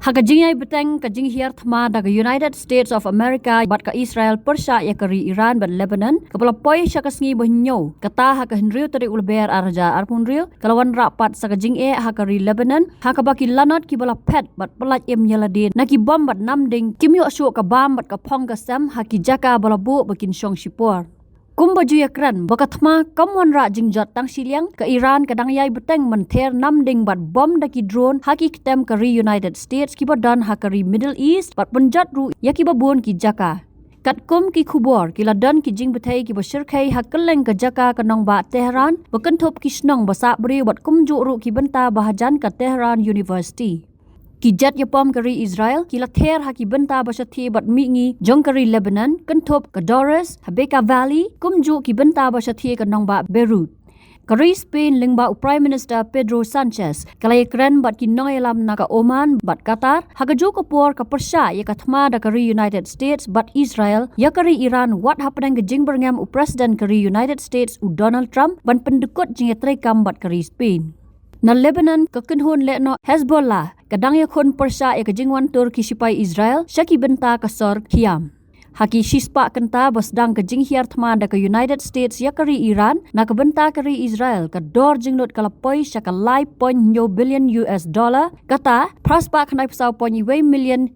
Hakajingay beteng kajing hiar Thma daga United States of America bat ka Israel persya ya kari Iran bat Lebanon kapala poi syakasngi bohnyo kata haka henriu tari ulber arja arpunriu kalawan rapat sakajing hakari Lebanon hakabaki Lanot ki bala pet bat pelat em yaladin naki bom bat namding kimyo asyu ka bam bat ka phong ka sam haki Jaka bala bu bakin syong shipor Kumbaju yakran baka Thma kamwan ra jingjot tang Shillong ka Iran kadang yai beteng menther namding bat bom daki drone haki ketem kari United States kiba dan hakari Middle East bat penjat ru yakiba bun ki Jaka kat kum ki khubor kila dan ki jing betai ki basirkai hakeleng ka Jaka kanong ba Tehran bakan thop ki snong basa bri bat kumju ru ki benta bahajan ka Tehran University Kijat yapom kari Israel kila ther haki benta basathi bat mingi jong kari Lebanon kentop ka Doris Habeka Valley kumju ki benta basathi ka nongba Beirut kari Spain lingba Prime Minister Pedro Sanchez kalay kren bat ki nongelam na ka Oman bat Qatar hagaju ka por ka persya ya ka Thma da kari United States bat Israel ya kari Iran wat hapdang ka jing berngam u President kari United States u Donald Trump ban pendekut jing kam bat kari Spain na Lebanon ka kenhun lekno Hezbollah kadang ya khun persya ya kajingwan Turki sipai Israel syaki benta ka sor kiam haki shispa kenta basdang kajing hiar Thma da ka United States ya kari Iran na ka benta kari Israel ka dor jingnot kalapoi syaka lai $0.9 billion kata praspa khanai pasau $0.2 million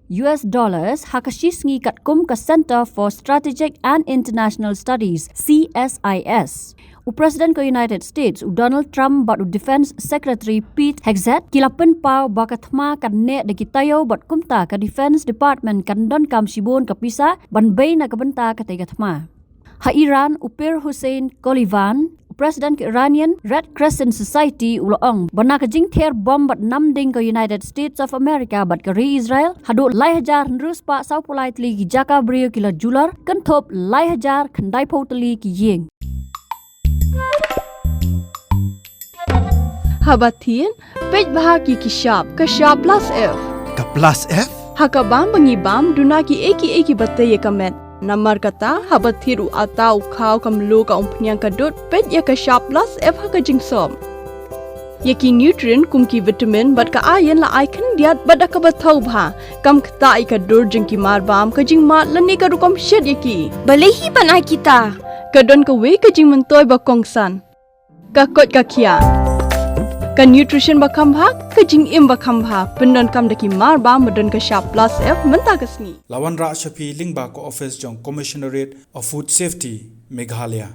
haka shisngi kat kum ka Center for Strategic and International Studies CSIS President ke United States Donald Trump bat Defense Secretary Pete Hegseth kilapen pau baka Thma kan ne de kitayo bat kumta ka Defense Department kan don kam sibon ka pisa ban bay na kabenta ka tega Thma ha Iran Upir Hussein Kolivan President ke Iranian Red Crescent Society uloong bana ka jing ther bom bat namding ka United States of America bat ka Israel hadu lai hajar nrus pa sau polai tli ki Jaka brio kila jular kan thop lai hajar khandai photali ki yeng Habatin, pej bahagi ki shop plus F. Ka plus F? Haka bam bangi bam dunaki eki batay kamet. Namar kata habathiru atau kau kamlu ka umpnyang kadut pej ya ka shop plus F haka jingsom. Yaki nutrient kum ki vitamin bat ka iron la icon diat bat ka bathau bha kam kata ka dur jing ki mar bam ka jing mat lani ka rukom shed yaki. Balehi banai kita. Kadon ka we ka jing mentoy ba kongsan. Ka kot ka kia. Ka nutrition ba khambha ka jing im ba khambha pendon kam daki mar ba modon ka shop plus F menta kasni Lawan ra shapi lingba ko office jong commissionerate of food safety Meghalaya